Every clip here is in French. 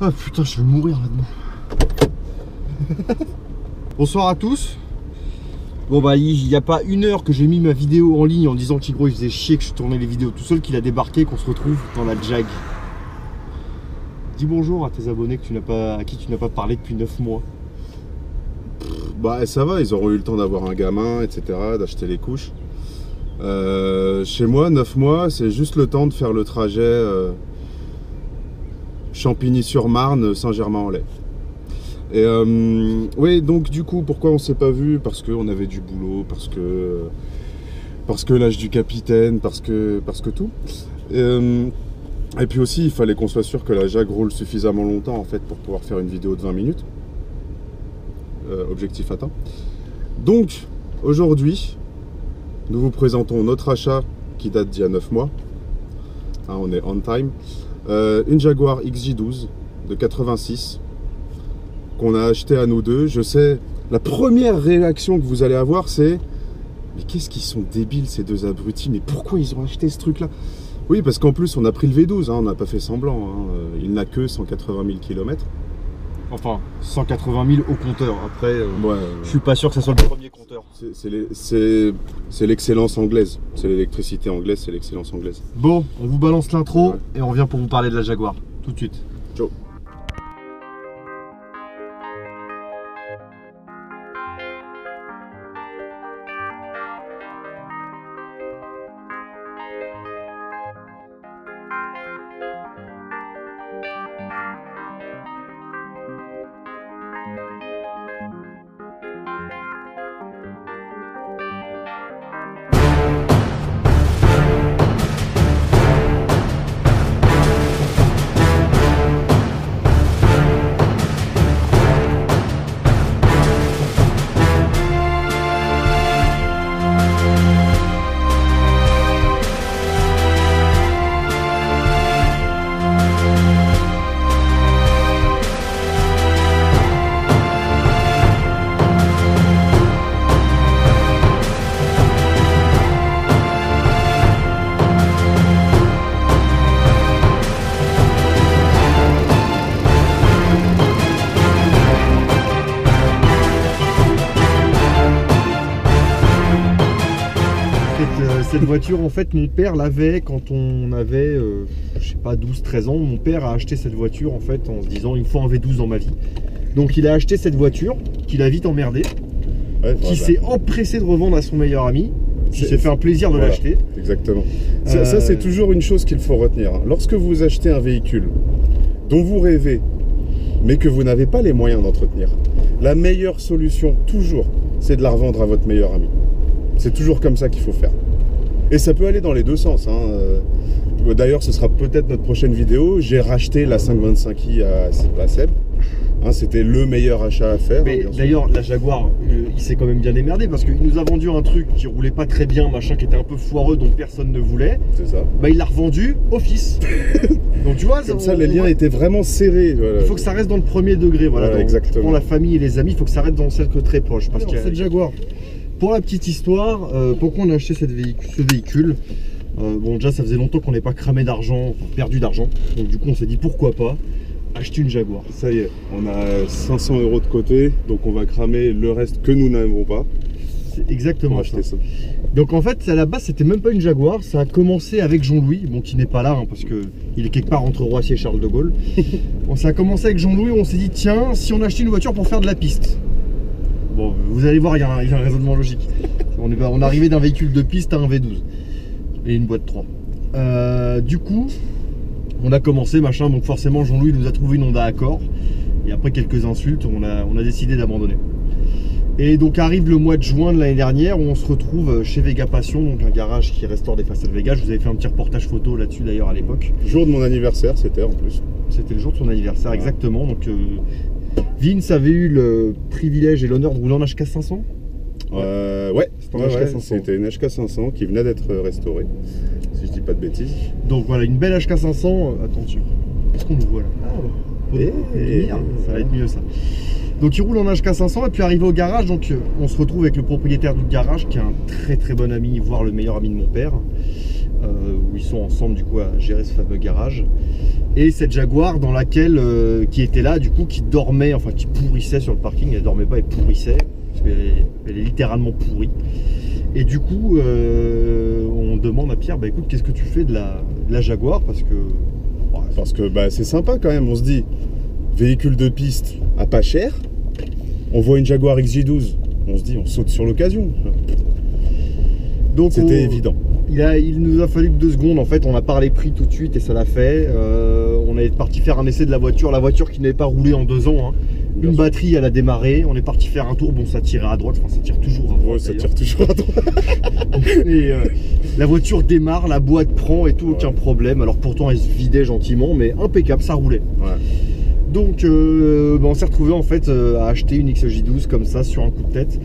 Ah putain, je vais mourir là-dedans. Bonsoir à tous. Bon bah il n'y a pas une heure que j'ai mis ma vidéo en ligne en disant qu'Igro il faisait chier que je tournais les vidéos tout seul, qu'il a débarqué, qu'on se retrouve dans la Jag. Dis bonjour à tes abonnés à qui tu n'as pas parlé depuis 9 mois. Bah ça va, ils auront eu le temps d'avoir un gamin, etc., d'acheter les couches. Chez moi, 9 mois, c'est juste le temps de faire le trajet Champigny-sur-Marne, Saint-Germain-en-Laye. Et oui, donc du coup, pourquoi on s'est pas vu? Parce qu'on avait du boulot, parce que l'âge du capitaine, parce que tout. Et puis aussi, il fallait qu'on soit sûr que la Jag roule suffisamment longtemps en fait pour pouvoir faire une vidéo de 20 minutes. Objectif atteint. Donc, aujourd'hui, nous vous présentons notre achat qui date d'il y a 9 mois. Hein, on est on time. Une Jaguar XJ12 de 86 qu'on a acheté à nous deux. Je sais, la première réaction que vous allez avoir, c'est mais qu'est-ce qu'ils sont débiles ces deux abrutis, mais pourquoi ils ont acheté ce truc-là? Oui, parce qu'en plus, on a pris le V12, hein, on n'a pas fait semblant. Hein. Il n'a que 180 000 km. Enfin, 180 000 au compteur. Après, ouais, je suis pas sûr que ça soit le premier compteur. C'est l'excellence anglaise. C'est l'électricité anglaise, c'est l'excellence anglaise. Bon, on vous balance l'intro et on revient pour vous parler de la Jaguar. Tout de suite. Ciao. Cette voiture, en fait, mon père l'avait quand on avait, je sais pas, 12-13 ans. Mon père a acheté cette voiture, en fait, en se disant, il me faut un V12 dans ma vie. Donc, il a acheté cette voiture, qu'il a vite emmerdé, qui s'est empressé de revendre à son meilleur ami, qui s'est fait un plaisir de l'acheter. Exactement. Ça, c'est toujours une chose qu'il faut retenir. Lorsque vous achetez un véhicule dont vous rêvez, mais que vous n'avez pas les moyens d'entretenir, la meilleure solution, toujours, c'est de la revendre à votre meilleur ami. C'est toujours comme ça qu'il faut faire. Et ça peut aller dans les deux sens. Hein. D'ailleurs, ce sera peut-être notre prochaine vidéo. J'ai racheté la 525i à Seb. Hein, c'était le meilleur achat à faire. Mais d'ailleurs, la Jaguar, il s'est quand même bien démerdé parce qu'il nous a vendu un truc qui roulait pas très bien, machin, qui était un peu foireux, dont personne ne voulait. C'est ça. Bah, il l'a revendu au fils. Donc tu vois, comme ça, les liens étaient vraiment serrés. Voilà. Il faut que ça reste dans le premier degré. Voilà, exactement. Pour la famille et les amis, il faut que ça reste dans le cercle très proche. Parce que cette Jaguar. Pour la petite histoire, pourquoi on a acheté ce véhicule? Bon, déjà ça faisait longtemps qu'on n'ait pas cramé d'argent, enfin, perdu d'argent. Donc du coup on s'est dit pourquoi pas acheter une Jaguar. Ça y est, on a 500 € de côté, donc on va cramer le reste que nous n'avons pas. C'est exactement ça. Donc en fait à la base c'était même pas une Jaguar, ça a commencé avec Jean-Louis, bon qui n'est pas là hein, parce qu'il est quelque part entre Roissy et Charles de Gaulle. Bon, ça a commencé avec Jean-Louis, on s'est dit tiens si on achetait une voiture pour faire de la piste. Bon, vous allez voir, il y a un raisonnement logique. On est arrivé d'un véhicule de piste à un V12 et une boîte 3. Du coup, on a commencé, machin, donc forcément Jean-Louis nous a trouvé une Honda Accord. Et après quelques insultes, on a décidé d'abandonner. Et donc arrive le mois de juin de l'année dernière où on se retrouve chez Vega Passion, donc un garage qui restaure des façades Vega. Je vous avais fait un petit reportage photo là-dessus d'ailleurs à l'époque. Jour de mon anniversaire, c'était en plus. C'était le jour de son anniversaire, exactement. Donc Vince avait eu le privilège et l'honneur de rouler en HK 500. C'était une HK 500 qui venait d'être restaurée, si je dis pas de bêtises. Donc voilà, une belle HK 500. Attention, qu'est-ce qu'on nous voit là? Ça va être mieux ça. Donc il roule en HK 500 et puis arrivé au garage, donc on se retrouve avec le propriétaire du garage qui est un très très bon ami, voire le meilleur ami de mon père. où ils sont ensemble du coup à gérer ce fameux garage. Et cette Jaguar dans laquelle, qui était là du coup, qui dormait, enfin qui pourrissait sur le parking, elle dormait pas, elle pourrissait, parce qu'elle est littéralement pourrie. Et du coup, on demande à Pierre, bah écoute, qu'est-ce que tu fais de la Jaguar, parce que... Ouais, parce que bah, c'est sympa quand même, on se dit, véhicule de piste à pas cher, on voit une Jaguar XJ12, on se dit, on saute sur l'occasion. Donc c'était évident. Il nous a fallu que 2 secondes, en fait, on a parlé prix tout de suite et ça l'a fait. On est parti faire un essai de la voiture qui n'avait pas roulé en 2 ans. Hein. Une batterie, elle a démarré, on est parti faire un tour, bon ça tirait à droite, enfin ça tire toujours à droite. Ouais, ça tire toujours à droite. Et la voiture démarre, la boîte prend et tout, aucun problème. Alors pourtant elle se vidait gentiment, mais impeccable, ça roulait. Ouais. Donc on s'est retrouvé en fait à acheter une XJ12 comme ça sur un coup de tête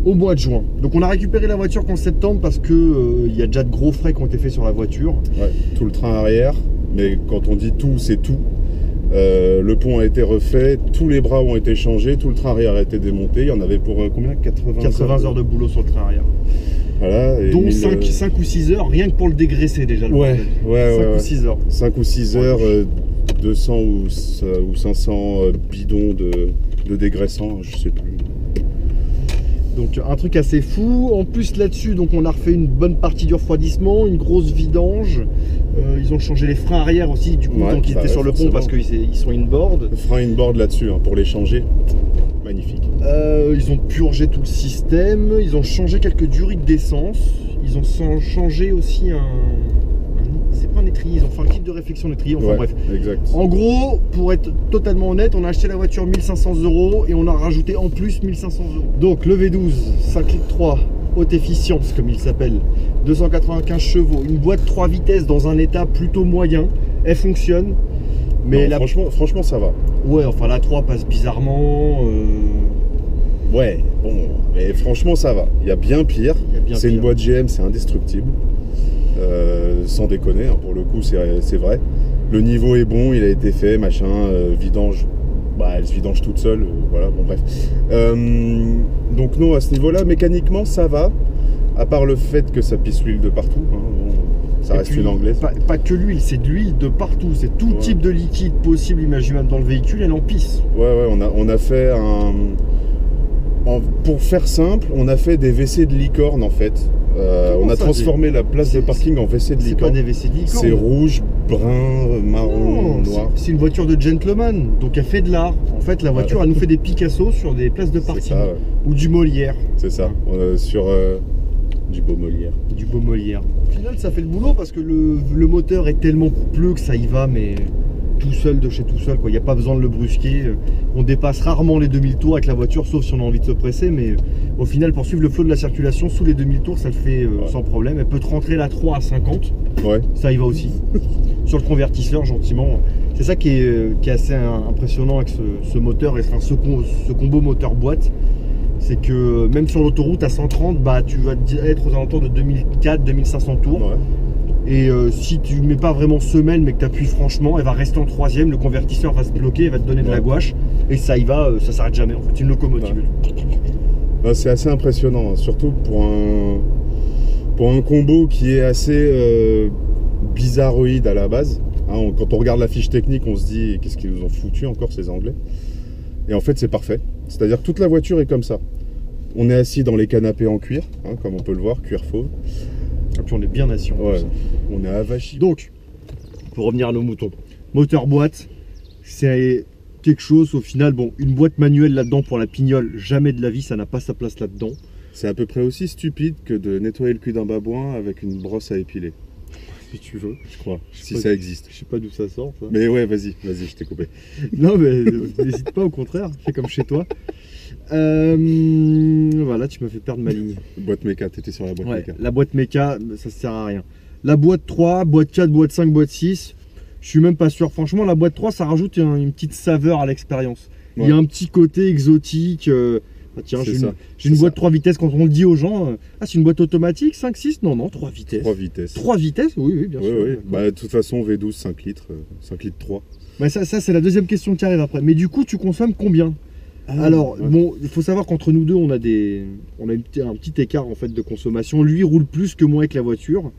au mois de juin. Donc on a récupéré la voiture qu'en septembre parce que il y a déjà de gros frais qui ont été faits sur la voiture. Ouais, tout le train arrière, mais quand on dit tout, c'est tout. Le pont a été refait, tous les bras ont été changés, tout le train arrière a été démonté. Il y en avait pour combien? 80 heures de boulot sur le train arrière. Voilà, et dont 5 ou 6 heures, rien que pour le dégraisser déjà. Le 5 ou 6 heures. 5 ou 6 heures, 200 ou 500 bidons de dégraissant, je sais plus. Donc un truc assez fou. En plus là-dessus, donc on a refait une bonne partie du refroidissement, une grosse vidange. Ils ont changé les freins arrière aussi, du coup, tant qu'ils étaient sur le pont parce qu'ils sont inboard. Frein inboard là-dessus, hein, pour les changer. Magnifique. Ils ont purgé tout le système, ils ont changé quelques durites d'essence, ils ont changé aussi c'est pas un étrier, ils ont fait un kit de réflexion d'étrier, enfin bref. Exact. En gros, pour être totalement honnête, on a acheté la voiture 1500 € et on a rajouté en plus 1500 €. Donc le V12, 5 litres 3, haute efficience comme il s'appelle, 295 chevaux, une boîte 3 vitesses dans un état plutôt moyen, elle fonctionne. Mais non, franchement ça va. Ouais, enfin la 3 passe bizarrement. Ouais, bon, mais franchement ça va. Il y a bien pire. C'est une boîte GM, c'est indestructible. Sans déconner, hein, pour le coup c'est vrai. Le niveau est bon, il a été fait, machin, vidange. Bah, elle se vidange toute seule, voilà, bon bref. Donc non, à ce niveau-là, mécaniquement ça va. À part le fait que ça pisse l'huile de partout. Hein, bon, ça reste une anglaise. Pas que l'huile, c'est de l'huile de partout. C'est tout type de liquide possible, imaginable dans le véhicule, elle en pisse. Ouais, on a fait pour faire simple, on a fait des WC de licorne en fait. On a transformé la place de parking en WC de licorne. C'est pas des WC de licorne. C'est rouge, brun, marron, noir. C'est une voiture de gentleman, donc elle fait de l'art. En fait, la voiture, elle nous fait des Picasso sur des places de parking. Ça, ou du Molière. C'est ça, sur du beau Molière. Du beau Molière. Au final, ça fait le boulot parce que le moteur est tellement pleu que ça y va, mais tout seul de chez tout seul, quoi. Il n'y a pas besoin de le brusquer. On dépasse rarement les 2000 tours avec la voiture, sauf si on a envie de se presser, mais au final, pour suivre le flot de la circulation sous les 2000 tours, ça le fait sans problème. Elle peut te rentrer la 3 à 50, ça y va aussi. Sur le convertisseur, gentiment. C'est ça qui est assez impressionnant avec ce moteur, et ce combo moteur-boîte. C'est que même sur l'autoroute à 130, bah, tu vas être aux alentours de 2004-2500 tours. Et si tu mets pas vraiment semelle mais que tu appuies franchement, elle va rester en 3e, le convertisseur va se bloquer, elle va te donner de la gouache et ça y va, ça s'arrête jamais en fait, c'est une locomotive. C'est assez impressionnant, hein, surtout pour un combo qui est assez bizarroïde à la base. Hein, quand on regarde la fiche technique, on se dit qu'est-ce qu'ils nous ont foutu encore ces Anglais. Et en fait c'est parfait, c'est-à-dire que toute la voiture est comme ça. On est assis dans les canapés en cuir, hein, comme on peut le voir, cuir fauve. Et puis on est bien assis. On est avachi. Donc, pour revenir à nos moutons, moteur boîte, c'est quelque chose au final. Bon, une boîte manuelle là-dedans pour la pignole, jamais de la vie, ça n'a pas sa place là-dedans. C'est à peu près aussi stupide que de nettoyer le cul d'un babouin avec une brosse à épiler. Si tu veux, je crois, si ça existe. Je sais pas d'où ça sort. Ça. Mais ouais, vas-y, je t'ai coupé. Non, mais n'hésite pas, au contraire, fais comme chez toi. Voilà, tu m'as fait perdre ma ligne. Boîte méca, t'étais sur la boîte méca. La boîte méca, ça sert à rien. La boîte 3, boîte 4, boîte 5, boîte 6, je suis même pas sûr. Franchement, la boîte 3, ça rajoute une petite saveur à l'expérience. Il y a un petit côté exotique. Tiens, j'ai une boîte 3 vitesses. Quand on le dit aux gens, c'est une boîte automatique, 5, 6? Non, 3 vitesses. 3 vitesses. 3 vitesses, oui, bien sûr. Oui. Bah, de toute façon, V12, 5 litres 3. Bah, ça c'est la deuxième question qui arrive après. Mais du coup, tu consommes combien? Alors, bon, il faut savoir qu'entre nous deux, on a un petit écart en fait de consommation. Lui roule plus que moi avec la voiture.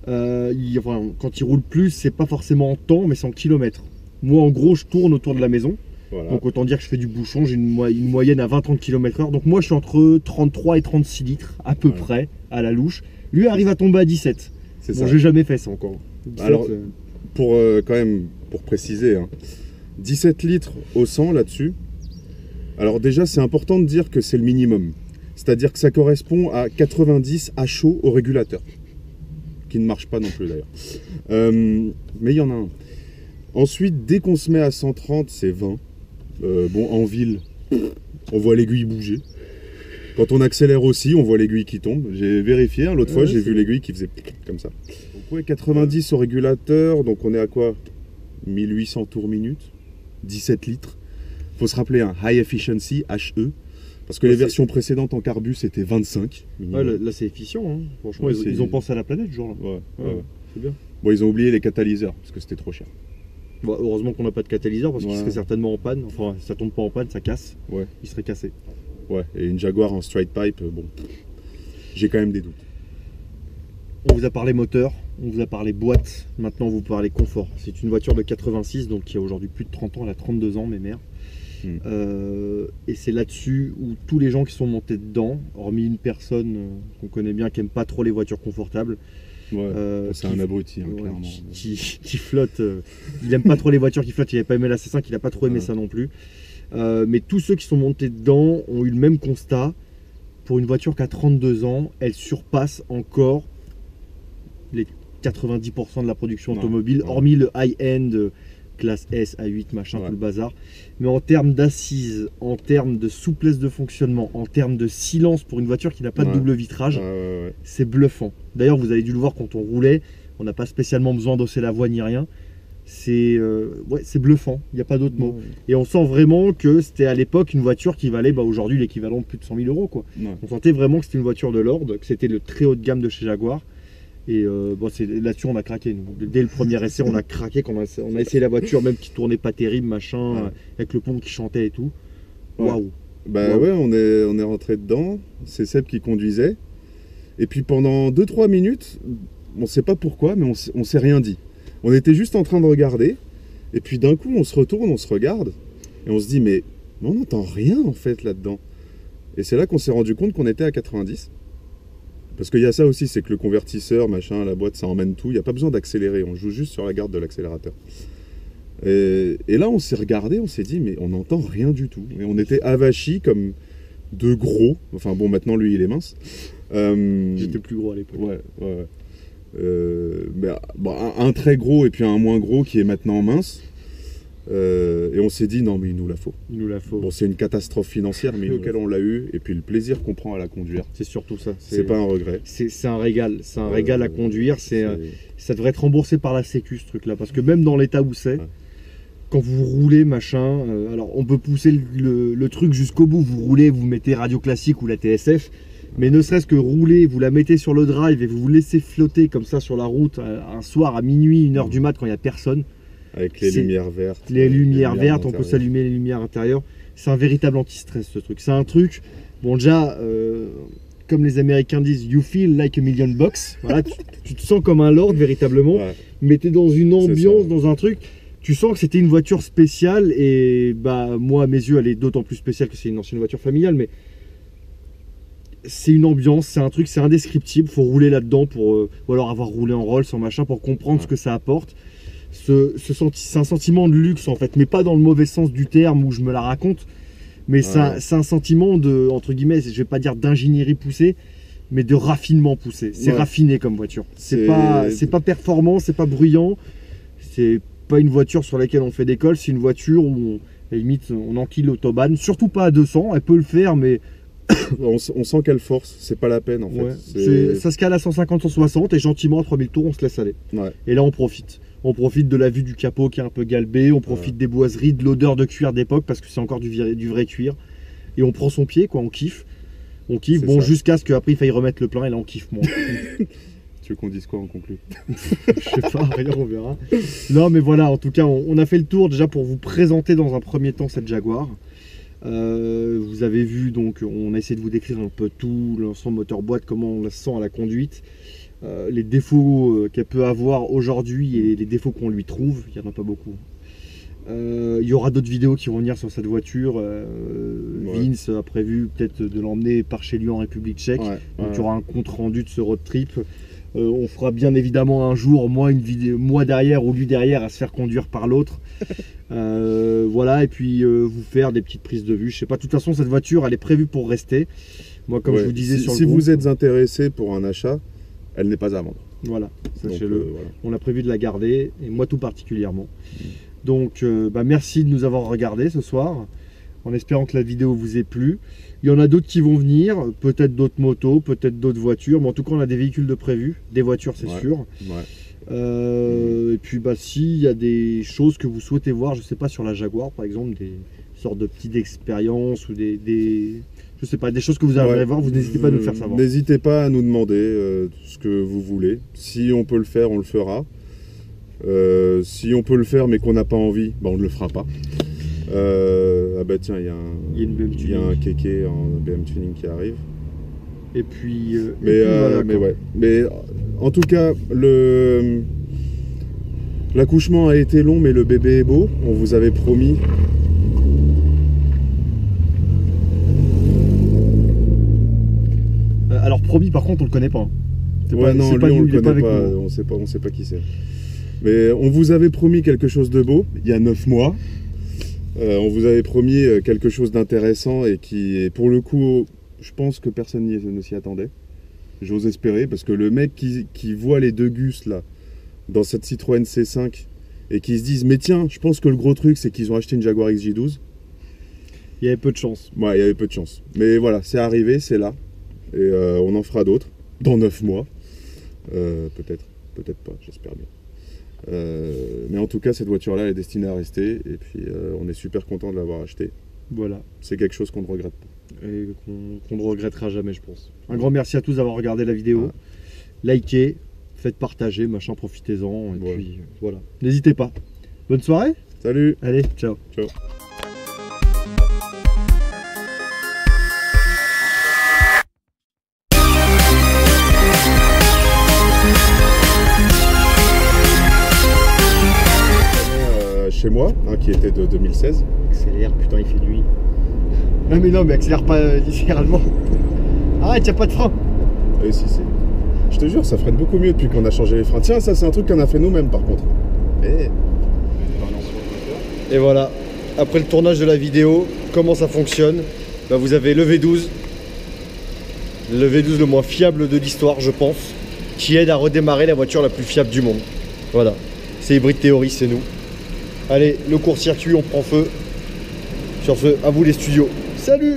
Enfin, quand il roule plus, c'est pas forcément en temps, mais c'est en kilomètres. Moi, en gros, je tourne autour de la maison. Voilà. Donc autant dire que je fais du bouchon, j'ai une moyenne à 20-30 km/h. Donc moi je suis entre 33 et 36 litres à peu près à la louche. Lui arrive à tomber à 17. C'est Bon, ça. j'ai jamais fait ça encore. 17, Alors, quand même, pour préciser, hein, 17 litres au 100 là-dessus. Alors déjà, c'est important de dire que c'est le minimum. C'est-à-dire que ça correspond à 90 à chaud au régulateur. Qui ne marche pas non plus d'ailleurs. Mais il y en a un. Ensuite, dès qu'on se met à 130, c'est 20. Bon, en ville, on voit l'aiguille bouger. Quand on accélère aussi, on voit l'aiguille qui tombe. J'ai vérifié, hein, l'autre fois, j'ai vu l'aiguille qui faisait comme ça. Donc, ouais, 90 au régulateur, donc on est à quoi? 1800 tours minute, 17 litres. Faut se rappeler un High Efficiency, HE, parce que les versions précédentes en carbu, c'était 25. Ouais, là, c'est efficient, hein. Franchement, Ouais, ils ont pensé à la planète, ce jour-là. Ouais. C'est bien. Bon, ils ont oublié les catalyseurs, parce que c'était trop cher. Bon, heureusement qu'on n'a pas de catalyseur, parce qu'il serait certainement en panne. Enfin, ça tombe pas en panne, ça casse. Ouais. Il serait cassé. Ouais, et une Jaguar en straight pipe, bon, j'ai quand même des doutes. On vous a parlé moteur, on vous a parlé boîte, maintenant on vous parle confort. C'est une voiture de 86, donc qui a aujourd'hui plus de 30 ans, elle a 32 ans, mes mères. Et c'est là-dessus où tous les gens qui sont montés dedans, hormis une personne qu'on connaît bien qui aime pas trop les voitures confortables, c'est un abruti, hein, clairement. Qui flotte. Il aime pas trop les voitures qui flottent, il n'avait pas aimé la C5, il n'a pas trop aimé ça non plus. Mais tous ceux qui sont montés dedans ont eu le même constat. Pour une voiture qui a 32 ans, elle surpasse encore les 90% de la production automobile, hormis le high-end, classe S, A8, machin, tout le bazar. Mais en termes d'assises, en termes de souplesse de fonctionnement, en termes de silence pour une voiture qui n'a pas de double vitrage, c'est bluffant. D'ailleurs, vous avez dû le voir quand on roulait, on n'a pas spécialement besoin d'osser la voie ni rien. C'est bluffant, il n'y a pas d'autre mot. Et on sent vraiment que c'était à l'époque une voiture qui valait aujourd'hui l'équivalent de plus de 100 000 euros. Quoi. On sentait vraiment que c'était une voiture de l'ordre, que c'était le très haut de gamme de chez Jaguar. Et là-dessus on a craqué. Nous. Dès le premier essai, on a craqué quand on a essayé la voiture, même qui tournait pas terrible, machin, avec le pont qui chantait et tout. Waouh! Ouais, on est rentré dedans, c'est Seb qui conduisait. Et puis pendant 2-3 minutes, on sait pas pourquoi, mais on s'est rien dit. On était juste en train de regarder, et puis d'un coup on se retourne, on se regarde, et on se dit mais on n'entend rien en fait là-dedans. Et c'est là qu'on s'est rendu compte qu'on était à 90. Parce qu'il y a ça aussi, c'est que le convertisseur, machin, la boîte, ça emmène tout, il n'y a pas besoin d'accélérer, on joue juste sur la garde de l'accélérateur. Et là on s'est regardé, on s'est dit mais on n'entend rien du tout. Et on était avachis comme deux gros, enfin bon maintenant lui il est mince. J'étais plus gros à l'époque. Ouais. Un très gros et puis un moins gros qui est maintenant mince. Et on s'est dit non mais il nous la faut. Il nous la faut. Bon c'est une catastrophe financière mais auquel on l'a eu et puis le plaisir qu'on prend à la conduire. C'est surtout ça. C'est pas un regret. C'est un régal. C'est un régal à conduire. Ça devrait être remboursé par la Sécu ce truc là parce que même dans l'état où c'est, quand vous roulez machin, alors on peut pousser le truc jusqu'au bout. Vous roulez, vous mettez radio classique ou la TSF. Mais ne serait-ce que rouler, vous la mettez sur le drive et vous vous laissez flotter comme ça sur la route un soir à minuit, 1h du mat quand il n'y a personne. Avec les lumières vertes. Les lumières vertes, on peut s'allumer les lumières intérieures. C'est un véritable anti-stress ce truc. C'est un truc, bon déjà, comme les Américains disent, you feel like a million bucks. Voilà, tu te sens comme un lord véritablement. Mais tu es dans une ambiance, dans un truc. Tu sens que c'était une voiture spéciale et bah moi à mes yeux elle est d'autant plus spéciale que c'est une ancienne voiture familiale. Mais c'est une ambiance, c'est un truc, c'est indescriptible. Faut rouler là-dedans ou alors avoir roulé en Rolls, en machin, pour comprendre ce que ça apporte. C'est un sentiment de luxe en fait, mais pas dans le mauvais sens du terme où je me la raconte. Mais c'est un sentiment de, entre guillemets, je vais pas dire d'ingénierie poussée, mais de raffinement poussé. C'est raffiné comme voiture. C'est pas performant, c'est pas bruyant. C'est pas une voiture sur laquelle on fait des cols. C'est une voiture où à la limite on enquille l'autobahn. Surtout pas à 200. Elle peut le faire, mais on sent qu'elle force, c'est pas la peine en fait. Ça se cale à 150, 160 et gentiment à 3000 tours on se laisse aller. Et là on profite. On profite de la vue du capot qui est un peu galbé, on profite des boiseries, de l'odeur de cuir d'époque parce que c'est encore du vrai cuir. Et on prend son pied, quoi, on kiffe. On kiffe, bon, jusqu'à ce qu'après il faille remettre le plein et là on kiffe moins. Tu veux qu'on dise quoi en conclu? Je sais pas, rien, on verra. Non mais voilà, en tout cas on a fait le tour déjà pour vous présenter dans un premier temps cette Jaguar. Vous avez vu, donc on a essayé de vous décrire un peu tout, l'ensemble moteur boîte, comment on la sent à la conduite. les défauts qu'elle peut avoir aujourd'hui et les défauts qu'on lui trouve. Il n'y en a pas beaucoup. Il y aura d'autres vidéos qui vont venir sur cette voiture. Vince a prévu peut-être de l'emmener par chez lui en République tchèque. Donc il y aura un compte rendu de ce road trip. On fera bien évidemment un jour, moi derrière ou lui derrière, à se faire conduire par l'autre. Voilà, et puis vous faire des petites prises de vue. Je sais pas, de toute façon cette voiture elle est prévue pour rester. Moi comme je vous disais sur le si groupe, vous êtes intéressé pour un achat, elle n'est pas à vendre. Voilà, sachez-le. Voilà. On a prévu de la garder, et moi tout particulièrement. Donc merci de nous avoir regardés ce soir, en espérant que la vidéo vous ait plu. Il y en a d'autres qui vont venir, peut-être d'autres motos, peut-être d'autres voitures, mais en tout cas on a des véhicules de prévu, des voitures c'est sûr. Et puis s'il y a des choses que vous souhaitez voir, je sais pas, sur la Jaguar par exemple, des sortes de petites expériences ou je sais pas, des choses que vous aimeriez voir, vous n'hésitez pas à nous le faire savoir. N'hésitez pas à nous demander ce que vous voulez. Si on peut le faire, on le fera. Si on peut le faire mais qu'on n'a pas envie, on ne le fera pas. Ah bah tiens, il y a un kéké en BM Tuning qui arrive. Et puis, mais en tout cas, l'accouchement a été long, mais le bébé est beau. On vous avait promis. Alors promis, par contre, on le connaît pas. Non, lui on le connaît pas. On sait pas qui c'est. Mais on vous avait promis quelque chose de beau il y a 9 mois. On vous avait promis quelque chose d'intéressant et qui, pour le coup, je pense que personne ne s'y attendait. J'ose espérer, parce que le mec qui voit les deux Gus là, dans cette Citroën C5, et qui se disent, mais tiens, je pense que le gros truc, c'est qu'ils ont acheté une Jaguar XJ12. Il y avait peu de chance. Ouais, il y avait peu de chance. Mais voilà, c'est arrivé, c'est là. Et on en fera d'autres, dans 9 mois. Peut-être pas, j'espère bien. Mais en tout cas cette voiture là elle est destinée à rester et puis on est super content de l'avoir achetée. Voilà, c'est quelque chose qu'on ne regrette pas et qu'on ne regrettera jamais, je pense. Un grand merci à tous d'avoir regardé la vidéo. Likez, faites partager, machin, profitez-en et puis voilà, n'hésitez pas. Bonne soirée. Salut. Allez, ciao. Chez moi, qui était de 2016. Accélère, putain, il fait nuit. Non, mais accélère pas littéralement. Arrête, y'a pas de frein. Oui, si. Je te jure, ça freine beaucoup mieux depuis qu'on a changé les freins. Tiens, ça, c'est un truc qu'on a fait nous-mêmes par contre. Et voilà, après le tournage de la vidéo, comment ça fonctionne. Vous avez le V12. Le V12 le moins fiable de l'histoire, je pense, qui aide à redémarrer la voiture la plus fiable du monde. Voilà, c'est Hybrid Theory, c'est nous. Allez, le court-circuit, on prend feu. Sur ce, à vous les studios. Salut!